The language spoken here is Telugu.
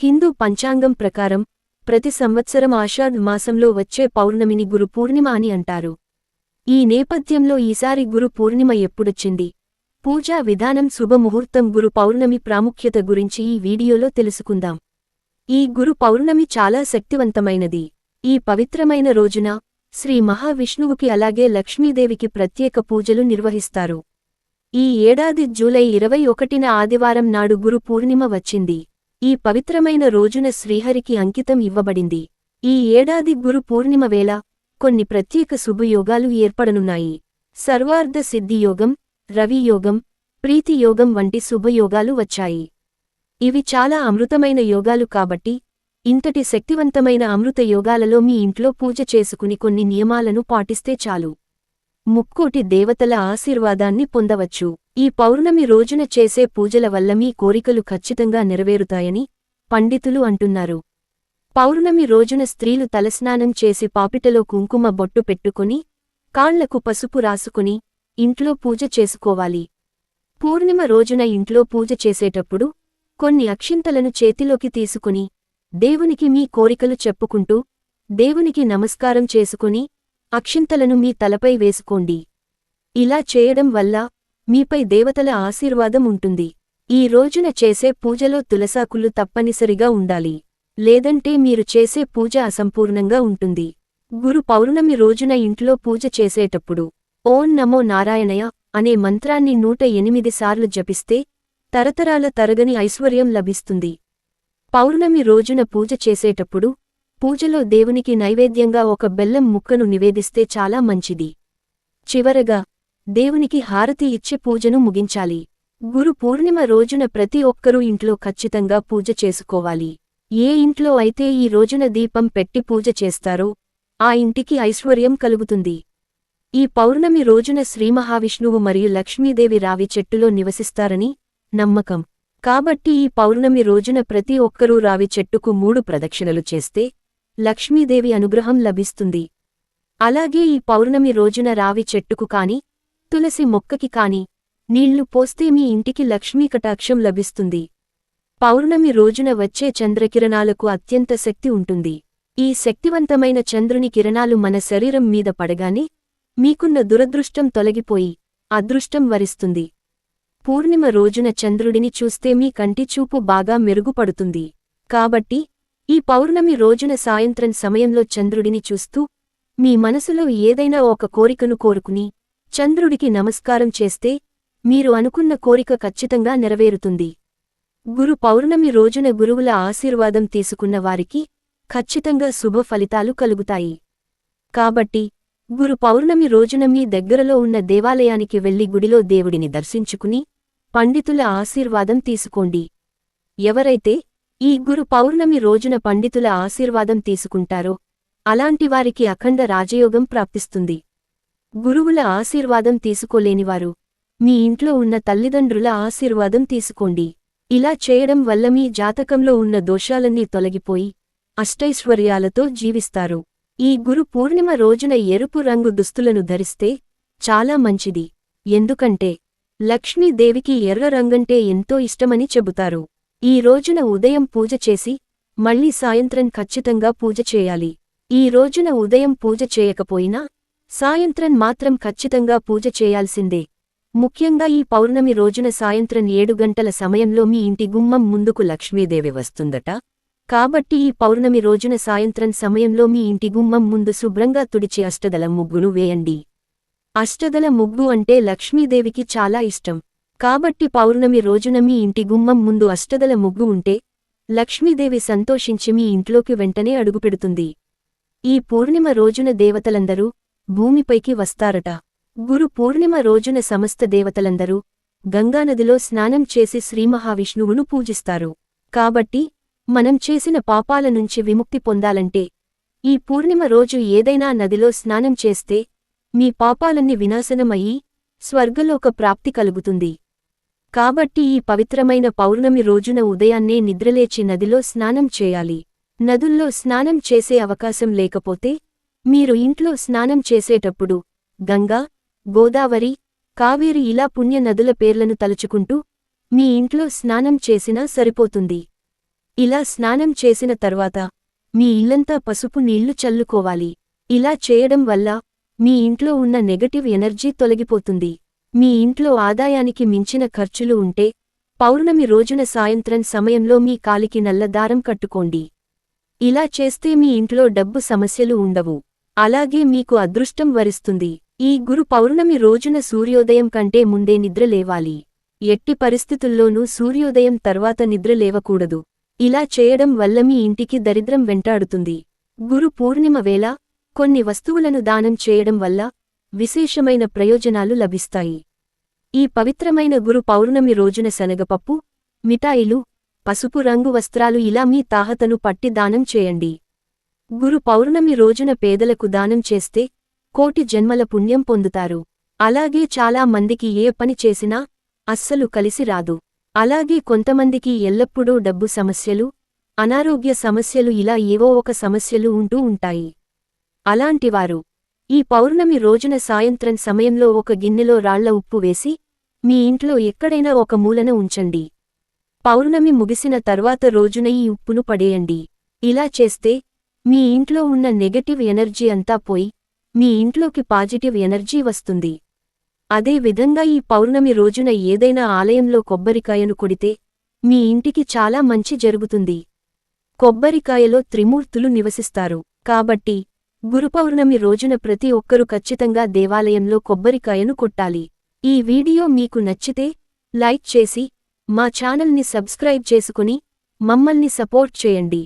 హిందూ పంచాంగం ప్రకారం ప్రతి సంవత్సరం ఆషాఢ్ మాసంలో వచ్చే పౌర్ణమిని గురు పూర్ణిమ అని అంటారు. ఈ నేపథ్యంలో ఈసారి గురు పూర్ణిమ ఎప్పుడొచ్చింది, పూజా విధానం, శుభముహూర్తం, గురు పౌర్ణమి ప్రాముఖ్యత గురించి ఈ వీడియోలో తెలుసుకుందాం. ఈ గురు పౌర్ణమి చాలా శక్తివంతమైనది. ఈ పవిత్రమైన రోజున శ్రీ మహావిష్ణువుకి అలాగే లక్ష్మీదేవికి ప్రత్యేక పూజలు నిర్వహిస్తారు. ఈ ఏడాది జూలై 21న ఆదివారం నాడు గురు పూర్ణిమ వచ్చింది. ఈ పవిత్రమైన రోజున శ్రీహరికి అంకితం ఇవ్వబడింది. ఈ ఏడాది గురు పూర్ణిమ వేళ కొన్ని ప్రత్యేక శుభయోగాలు ఏర్పడనున్నాయి. సర్వార్ధ సిద్ధియోగం, రవియోగం, ప్రీతియోగం వంటి శుభయోగాలు వచ్చాయి. ఇవి చాలా అమృతమైన యోగాలు కాబట్టి ఇంతటి శక్తివంతమైన అమృత యోగాలలో మీ ఇంట్లో పూజ చేసుకుని కొన్ని నియమాలను పాటిస్తే చాలు. ముక్కోటి దేవతల ఆశీర్వాదాన్ని పొందవచ్చు. ఈ పౌర్ణమి రోజున చేసే పూజల వల్ల మీ కోరికలు ఖచ్చితంగా నెరవేరుతాయని పండితులు అంటున్నారు. పౌర్ణమి రోజున స్త్రీలు తలస్నానం చేసి పాపిటలో కుంకుమ బొట్టు పెట్టుకుని కాళ్లకు పసుపు రాసుకుని ఇంట్లో పూజ చేసుకోవాలి. పూర్ణిమ రోజున ఇంట్లో పూజ చేసేటప్పుడు కొన్ని అక్షింతలను చేతిలోకి తీసుకుని దేవునికి మీ కోరికలు చెప్పుకుంటూ దేవునికి నమస్కారం చేసుకుని అక్షింతలను మీ తలపై వేసుకోండి. ఇలా చేయడం వల్ల మీపై దేవతల ఆశీర్వాదం ఉంటుంది. ఈ రోజున చేసే పూజలో తులసాకులు తప్పనిసరిగా ఉండాలి, లేదంటే మీరు చేసే పూజ అసంపూర్ణంగా ఉంటుంది. గురు పౌర్ణమి రోజున ఇంట్లో పూజ చేసేటప్పుడు ఓం నమో నారాయణయ అనే మంత్రాన్ని 108 సార్లు జపిస్తే తరతరాల తరగని ఐశ్వర్యం లభిస్తుంది. పౌర్ణమి రోజున పూజ చేసేటప్పుడు పూజలో దేవునికి నైవేద్యంగా ఒక బెల్లం ముక్కను నివేదిస్తే చాలా మంచిది. చివరగా దేవునికి హారతి ఇచ్చి పూజను ముగించాలి. గురు పూర్ణిమ రోజున ప్రతి ఒక్కరూ ఇంట్లో ఖచ్చితంగా పూజ చేసుకోవాలి. ఏ ఇంట్లో అయితే ఈ రోజున దీపం పెట్టి పూజ చేస్తారో ఆ ఇంటికి ఐశ్వర్యం కలుగుతుంది. ఈ పౌర్ణమి రోజున శ్రీమహావిష్ణువు మరియు లక్ష్మీదేవి రావి చెట్టులో నివసిస్తారని నమ్మకం. కాబట్టి ఈ పౌర్ణమి రోజున ప్రతి ఒక్కరూ రావి చెట్టుకు 3 ప్రదక్షిణలు చేస్తే లక్ష్మీదేవి అనుగ్రహం లభిస్తుంది. అలాగే ఈ పౌర్ణమి రోజున రావి చెట్టుకు కాని తులసి మొక్కకి కాని నీళ్లు పోస్తే మీ ఇంటికి లక్ష్మీ కటాక్షం లభిస్తుంది. పౌర్ణమి రోజున వచ్చే చంద్రకిరణాలకు అత్యంత శక్తి ఉంటుంది. ఈ శక్తివంతమైన చంద్రుని కిరణాలు మన శరీరం మీద పడగానే మీకున్న దురదృష్టం తొలగిపోయి అదృష్టం వరిస్తుంది. పూర్ణిమ రోజున చంద్రుడిని చూస్తే మీ కంటి చూపు బాగా మెరుగుపడుతుంది. కాబట్టి ఈ పౌర్ణమి రోజున సాయంత్రం సమయంలో చంద్రుడిని చూస్తూ మీ మనసులో ఏదైనా ఒక కోరికను కోరుకుని చంద్రుడికి నమస్కారం చేస్తే మీరు అనుకున్న కోరిక ఖచ్చితంగా నెరవేరుతుంది. గురు పౌర్ణమి రోజున గురువుల ఆశీర్వాదం తీసుకున్న వారికి ఖచ్చితంగా శుభ ఫలితాలు కలుగుతాయి. కాబట్టి గురు పౌర్ణమి రోజున మీ దగ్గరలో ఉన్న దేవాలయానికి వెళ్లి గుడిలో దేవుడిని దర్శించుకుని పండితుల ఆశీర్వాదం తీసుకోండి. ఎవరైతే ఈ గురు పౌర్ణమి రోజున పండితుల ఆశీర్వాదం తీసుకుంటారో అలాంటివారికి అఖండ రాజయోగం ప్రాప్తిస్తుంది. గురువుల ఆశీర్వాదం తీసుకోలేనివారు మీ ఇంట్లో ఉన్న తల్లిదండ్రుల ఆశీర్వాదం తీసుకోండి. ఇలా చేయడం వల్ల మీ జాతకంలో ఉన్న దోషాలన్నీ తొలగిపోయి అష్టైశ్వర్యాలతో జీవిస్తారు. ఈ గురు పూర్ణిమ రోజున ఎరుపు రంగు దుస్తులను ధరిస్తే చాలా మంచిది. ఎందుకంటే లక్ష్మీదేవికి ఎర్ర రంగంటే ఎంతో ఇష్టమని చెబుతారు. ఈ రోజున ఉదయం పూజ చేసి మళ్లీ సాయంత్రం ఖచ్చితంగా పూజ చేయాలి. ఈ రోజున ఉదయం పూజ చేయకపోయినా సాయంత్రం మాత్రం ఖచ్చితంగా పూజ చేయాల్సిందే. ముఖ్యంగా ఈ పౌర్ణమి రోజున సాయంత్రం 7 గంటల సమయంలో మీ ఇంటి గుమ్మం ముందుకు లక్ష్మీదేవి వస్తుందట. కాబట్టి ఈ పౌర్ణమి రోజున సాయంత్రం సమయంలో మీ ఇంటి గుమ్మం ముందు శుభ్రంగా తుడిచి అష్టదళ ముగ్గును వేయండి. అష్టదళ ముగ్గు అంటే లక్ష్మీదేవికి చాలా ఇష్టం. కాబట్టి పౌర్ణమి రోజున మీ ఇంటి గుమ్మం ముందు అష్టదళ ముగ్గు ఉంటే లక్ష్మీదేవి సంతోషించి మీ ఇంట్లోకి వెంటనే అడుగుపెడుతుంది. ఈ పూర్ణిమ రోజున దేవతలందరూ భూమిపైకి వస్తారట. గురు పూర్ణిమ రోజున సమస్త దేవతలందరూ గంగానదిలో స్నానం చేసి శ్రీమహావిష్ణువును పూజిస్తారు. కాబట్టి మనం చేసిన పాపాల నుంచి విముక్తి పొందాలంటే ఈ పూర్ణిమ రోజు ఏదైనా నదిలో స్నానం చేస్తే మీ పాపాలన్నీ వినాశనమయ్యి స్వర్గలోక ప్రాప్తి కలుగుతుంది. కాబట్టి ఈ పవిత్రమైన పౌర్ణమి రోజున ఉదయాన్నే నిద్రలేచి నదిలో స్నానం చేయాలి. నదుల్లో స్నానం చేసే అవకాశం లేకపోతే మీరు ఇంట్లో స్నానం చేసేటప్పుడు గంగా, గోదావరి, కావేరి ఇలా పుణ్య నదుల పేర్లను తలుచుకుంటూ మీ ఇంట్లో స్నానం చేసినా సరిపోతుంది. ఇలా స్నానం చేసిన తర్వాత మీ ఇల్లంతా పసుపు నీళ్లు చల్లుకోవాలి. ఇలా చేయడం వల్ల మీ ఇంట్లో ఉన్న నెగటివ్ ఎనర్జీ తొలగిపోతుంది. మీ ఇంట్లో ఆదాయానికి మించిన ఖర్చులు ఉంటే పౌర్ణమి రోజున సాయంత్రం సమయంలో మీ కాలికి నల్ల దారం కట్టుకోండి. ఇలా చేస్తే మీ ఇంట్లో డబ్బు సమస్యలు ఉండవు. అలాగే మీకు అదృష్టం వరిస్తుంది. ఈ గురు పౌర్ణమి రోజున సూర్యోదయం కంటే ముందే నిద్ర లేవాలి. ఎట్టి పరిస్థితుల్లోనూ సూర్యోదయం తర్వాత నిద్ర లేవకూడదు. ఇలా చేయడం వల్ల మీ ఇంటికి దరిద్రం వెంటాడుతుంది. గురు పూర్ణిమ వేళ కొన్ని వస్తువులను దానం చేయడం వల్ల విశేషమైన ప్రయోజనాలు లభిస్తాయి. ఈ పవిత్రమైన గురు పౌర్ణమి రోజున శనగపప్పు, మిఠాయిలు, పసుపు రంగు వస్త్రాలు ఇలా మీ తాహతను పట్టి దానం చేయండి. గురు పౌర్ణమి రోజున పేదలకు దానం చేస్తే కోటి జన్మల పుణ్యం పొందుతారు. అలాగే చాలా మందికి ఏ పని చేసినా అస్సలు కలిసి రాదు. అలాగే కొంతమందికి ఎల్లప్పుడూ డబ్బు సమస్యలు, అనారోగ్య సమస్యలు ఇలా ఏవో ఒక సమస్యలు ఉంటూ ఉంటాయి. అలాంటివారు ఈ పౌర్ణమి రోజున సాయంత్రం సమయంలో ఒక గిన్నెలో రాళ్ల ఉప్పు వేసి మీ ఇంట్లో ఎక్కడైనా ఒక మూలన ఉంచండి. పౌర్ణమి ముగిసిన తర్వాత రోజున ఈ ఉప్పును పడేయండి. ఇలా చేస్తే మీ ఇంట్లో ఉన్న నెగటివ్ ఎనర్జీ అంతా పోయి మీ ఇంట్లోకి పాజిటివ్ ఎనర్జీ వస్తుంది. అదే విధంగా ఈ పౌర్ణమి రోజున ఏదైనా ఆలయంలో కొబ్బరికాయను కొడితే మీ ఇంటికి చాలా మంచి జరుగుతుంది. కొబ్బరికాయలో త్రిమూర్తులు నివసిస్తారు కాబట్టి గురు పౌర్ణమి రోజున ప్రతి ఒక్కరూ ఖచ్చితంగా దేవాలయంలో కొబ్బరికాయను కొట్టాలి. ఈ వీడియో మీకు నచ్చితే లైక్ చేసి మా ఛానల్ని సబ్స్క్రైబ్ చేసుకుని మమ్మల్ని సపోర్ట్ చేయండి.